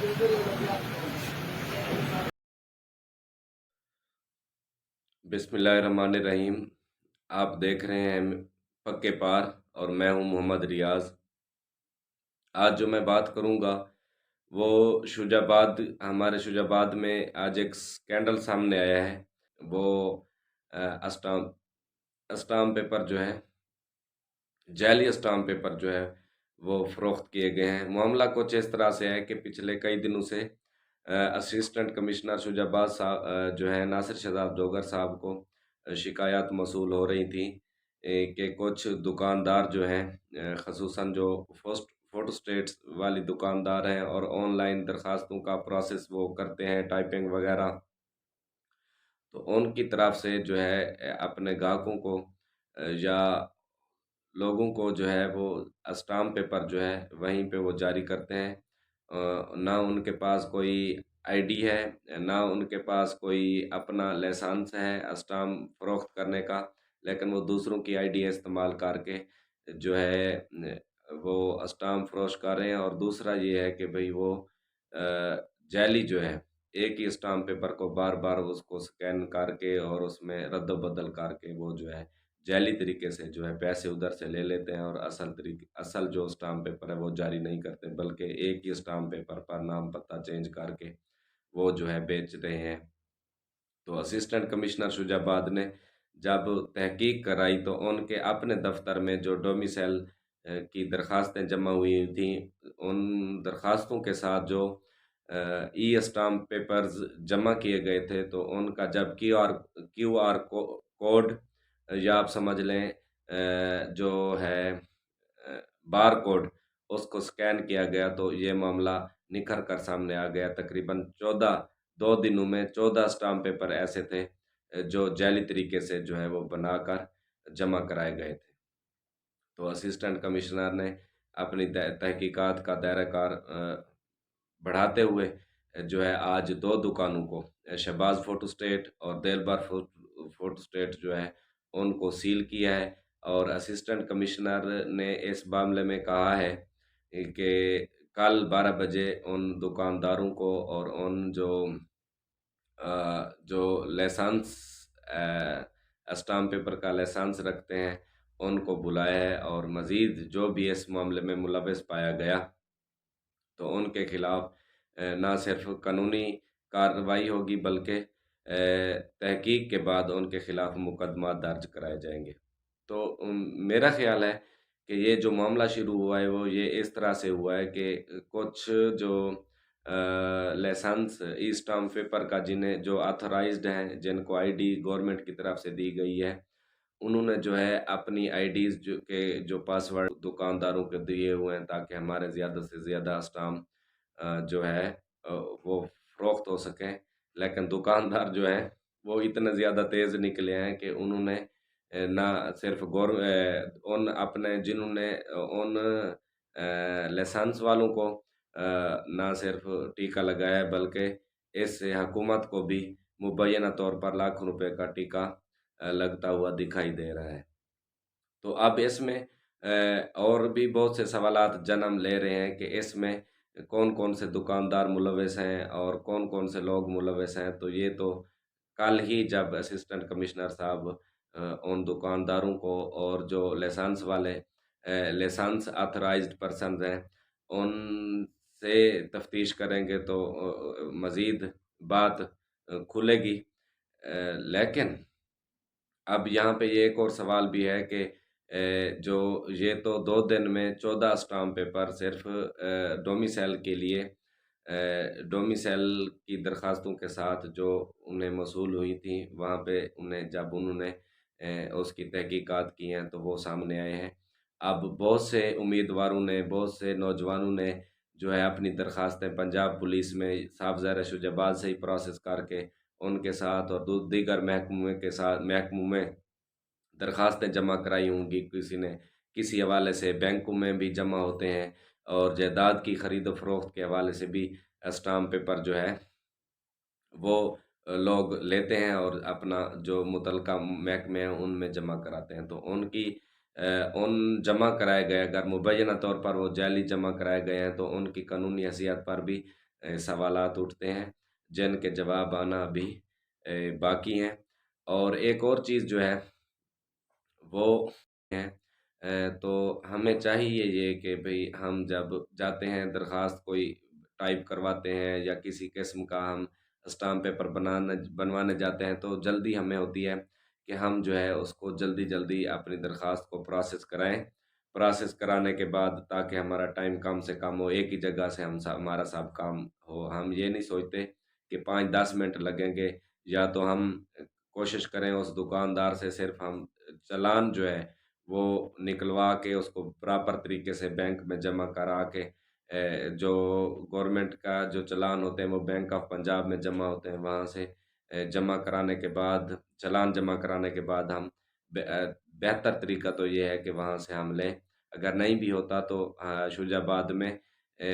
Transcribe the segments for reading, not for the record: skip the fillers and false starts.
बिस्मिल्लाहिर्रहमानिर्रहीम। आप देख रहे हैं पक्के पार और मैं हूं मोहम्मद रियाज। आज जो मैं बात करूंगा वो शुजाबाद, हमारे शुजाबाद में आज एक स्कैंडल सामने आया है। वो अस्टाम अस्टाम पेपर जो है, जाली अस्टाम पेपर जो है वो फरोख्त किए गए हैं। मामला कुछ इस तरह से है कि पिछले कई दिनों से असिस्टेंट कमिश्नर शुजाबाद साहब जो है नासिर शहजाद डोगर साहब को शिकायत मौसूल हो रही थी कि कुछ दुकानदार जो हैं, खसूसन जो फ़ोटो स्टेट्स वाली दुकानदार हैं और ऑनलाइन दरखास्तों का प्रोसेस वो करते हैं, टाइपिंग वगैरह, तो उनकी तरफ से जो है अपने ग्राहकों को या लोगों को जो है वो स्टाम्प पेपर जो है वहीं पे वो जारी करते हैं। ना उनके पास कोई आईडी है, ना उनके पास कोई अपना लाइसेंस है स्टाम्प फरोख्त करने का, लेकिन वो दूसरों की आईडी इस्तेमाल करके जो है वो स्टाम्प फरोख्त कर रहे हैं। और दूसरा ये है कि भाई वो जाली जो है, एक ही स्टाम्प पेपर को बार बार उसको स्कैन करके और उसमें रद्द बदल करके वो जो है जाली तरीके से जो है पैसे उधर से ले लेते हैं और असल जो स्टाम्प पेपर है वो जारी नहीं करते, बल्कि एक ही स्टाम्प पेपर पर नाम पता चेंज करके वो जो है बेच रहे हैं। तो असिस्टेंट कमिश्नर शुजाबाद ने जब तहकीक कराई तो उनके अपने दफ्तर में जो डोमिसाइल की दरखास्तें जमा हुई थी, उन दरखास्तों के साथ जो ई स्टाम्प पेपर्स जमा किए गए थे, तो उनका जब क्यू आर कोड, या आप समझ लें जो है बार कोड, उसको स्कैन किया गया तो ये मामला निखर कर सामने आ गया। तकरीबन 2 दिनों में 14 स्टाम्प पेपर ऐसे थे जो जाली तरीके से जो है वो बनाकर जमा कराए गए थे। तो असिस्टेंट कमिश्नर ने अपनी तहकीकात का दायरा कार बढ़ाते हुए जो है आज 2 दुकानों को, शहबाज फोटो स्टेट और दिलबर फोटो स्टेट जो है उनको सील किया है। और असिस्टेंट कमिश्नर ने इस मामले में कहा है कि कल 12 बजे उन दुकानदारों को और उन जो लाइसेंस स्टाम्प पेपर का लाइसेंस रखते हैं उनको बुलाया है, और मज़ीद जो भी इस मामले में मुलविस पाया गया तो उनके खिलाफ ना सिर्फ कानूनी कार्रवाई होगी, बल्कि तहकीक के बाद उनके खिलाफ मुकदमा दर्ज कराए जाएंगे। तो मेरा ख्याल है कि ये जो मामला शुरू हुआ है वो ये इस तरह से हुआ है कि कुछ जो लाइसेंस ई स्टाम्प पेपर का जिन्हें जो ऑथराइज्ड हैं, जिनको आईडी गवर्नमेंट की तरफ से दी गई है, उन्होंने जो है अपनी आईडीज़ जो पासवर्ड दुकानदारों को दिए हुए हैं ताकि हमारे ज़्यादा से ज़्यादा स्टाम्प जो है वो फ़रोख्त हो सकें। लेकिन दुकानदार जो हैं वो इतने ज़्यादा तेज़ निकले हैं कि उन्होंने ना सिर्फ़ उन अपने जिन्होंने उन लाइसेंस वालों को ना सिर्फ़ टीका लगाया है, बल्कि इससे हुकूमत को भी मुबैना तौर पर लाखों रुपए का टीका लगता हुआ दिखाई दे रहा है। तो अब इसमें और भी बहुत से सवालात जन्म ले रहे हैं कि इसमें कौन-कौन से दुकानदार मुलविस हैं और कौन-कौन से लोग मुलविस हैं। तो ये तो कल ही जब असिस्टेंट कमिश्नर साहब उन दुकानदारों को और जो लाइसेंस ऑथराइज्ड पर्सन्स हैं, उनसे तफ्तीश करेंगे तो मज़ीद बात खुलेगी। लेकिन अब यहाँ पे ये एक और सवाल भी है कि जो ये तो 2 दिन में 14 स्टाम्प पेपर सिर्फ़ डोमिसाइल के लिए, डोमिसाइल की दरख़्वास्तों के साथ जो उन्हें मौसूल हुई थी, वहाँ पे जब उन्होंने उसकी तहकीकात की हैं, तो वो सामने आए हैं। अब बहुत से उम्मीदवारों ने, बहुत से नौजवानों ने जो है अपनी दरख़्वास्तें पंजाब पुलिस में साहब ज़र शुजाबाद से ही प्रोसेस करके उनके साथ और दीगर महकमों में दरख़्वास्तें जमा कराई होंगी। किसी ने किसी हवाले से बैंकों में भी जमा होते हैं, और जायदाद की ख़रीद फ़रोख्त के हवाले से भी स्टाम्प पेपर जो है वो लोग लेते हैं और अपना जो मुतलका महकमे हैं उनमें जमा कराते हैं। तो उन जमा कराए गए, अगर मुबैना तौर पर वो जाली जमा कराए गए हैं, तो उनकी कानूनी हैसियत पर भी سوالات اٹھتے ہیں جن کے جواب آنا ابھی باقی ہیں۔ اور ایک اور چیز جو ہے وہ ہے تو ہمیں چاہیے یہ کہ بھئی ہم جب جاتے ہیں درخواست کوئی ٹائپ کرواتے ہیں یا کسی قسم کا ہم اسٹامپ پیپر بنوانے جاتے ہیں تو جلدی ہمیں ہوتی ہے کہ ہم جو ہے اس کو جلدی جلدی اپنی درخواست کو پروسیس کرائیں، پروسیس کرانے کے بعد تاکہ ہمارا ٹائم کم سے کم ہو، ایک ہی جگہ سے ہمارا سب کام ہو۔ ہم یہ نہیں سوچتے کہ 5-10 منٹ لگیں گے، یا تو ہم کوشش کریں اس دکاندار سے صرف ہم چلان جو ہے وہ نکلوا کے اس کو پراپر طریقے سے بینک میں جمع کرا کے جو گورنمنٹ کا جو چلان ہوتے ہیں وہ بینک آف پنجاب میں جمع ہوتے ہیں، وہاں سے جمع کرانے کے بعد چلان جمع کرانے کے بعد ہم بہتر طریقہ تو یہ ہے کہ وہاں سے ہم لیں۔ اگر نہیں بھی ہوتا تو شجاع آباد میں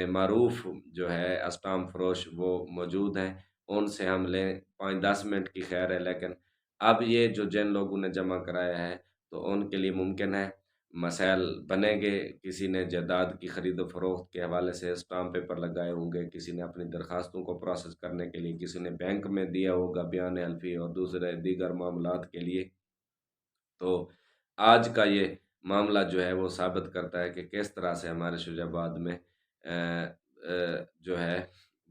معروف جو ہے اسٹامپ فروش وہ موجود ہیں، ان سے ہم لیں۔ 5-10 منٹ کی خیر ہے، لیکن اب یہ جو جن لوگوں نے جمع کرایا ہے تو ان کے لیے ممکن ہے مسائل بنیں گے۔ کسی نے جائیداد کی خرید و فروخت کے حوالے سے اسٹامپ پیپر لگائے ہوں گے، کسی نے اپنی درخواستوں کو پروسیس کرنے کے لیے، کسی نے بینک میں دیا ہوگا بیان حلفی اور دوسرے دیگر معاملات کے لیے۔ تو آج کا یہ معاملہ جو ہے وہ ثابت کرتا ہے کہ کس طرح سے ہمارے شجاع آباد میں جو ہے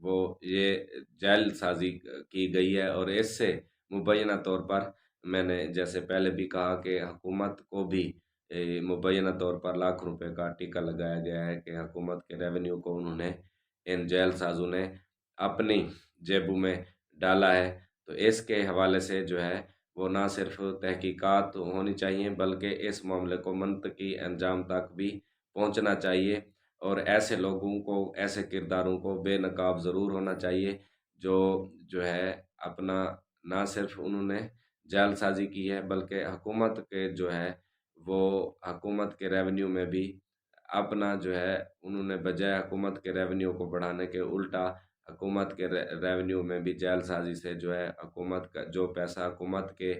وہ یہ جیل سازی کی گئی ہے، اور اس سے مبینہ طور پر میں نے جیسے پہلے بھی کہا کہ حکومت کو بھی مبینہ طور پر لاکھ روپے کا ٹیکہ لگایا گیا ہے کہ حکومت کے ریونیو کو انہوں نے ان جیل سازوں نے اپنی جیبوں میں ڈالا ہے۔ تو اس کے حوالے سے جو ہے وہ نہ صرف تحقیقات ہونی چاہیے بلکہ اس معاملے کو منطقی انجام تک بھی پہنچنا چاہیے، اور ایسے لوگوں کو، ایسے کرداروں کو بے نقاب ضرور ہونا چاہیے جو ہے اپنا نہ صرف انہوں نے جعل سازی کی ہے بلکہ حکومت کے جو ہے وہ حکومت کے ریونیو میں بھی اپنا جو ہے انہوں نے بجائے حکومت کے ریونیو کو بڑھانے کے الٹا حکومت کے ریونیو میں بھی جعل سازی سے جو ہے حکومت کا جو پیسہ حکومت کے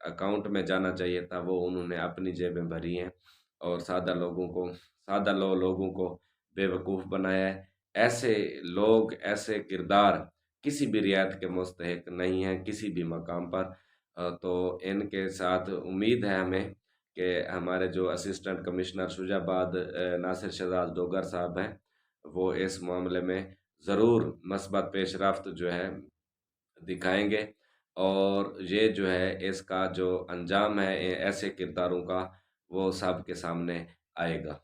اکاؤنٹ میں جانا چاہیے تھا وہ انہوں نے اپنی جیبیں بھری ہیں، اور سادہ لوگوں کو بے وقوف بنایا ہے۔ ایسے لوگ، ایسے کردار کسی بھی رعایت کے مستحق نہیں ہیں کسی بھی مقام پر۔ تو ان کے ساتھ امید ہے ہمیں کہ ہمارے جو اسسٹنٹ کمشنر شجاع آباد ناصر شہزاد ڈوگر صاحب ہیں وہ اس معاملے میں ضرور مثبت پیش رفت جو ہے دکھائیں گے، اور یہ جو ہے اس کا جو انجام ہے ایسے کرداروں کا وہ سب کے سامنے آئے گا۔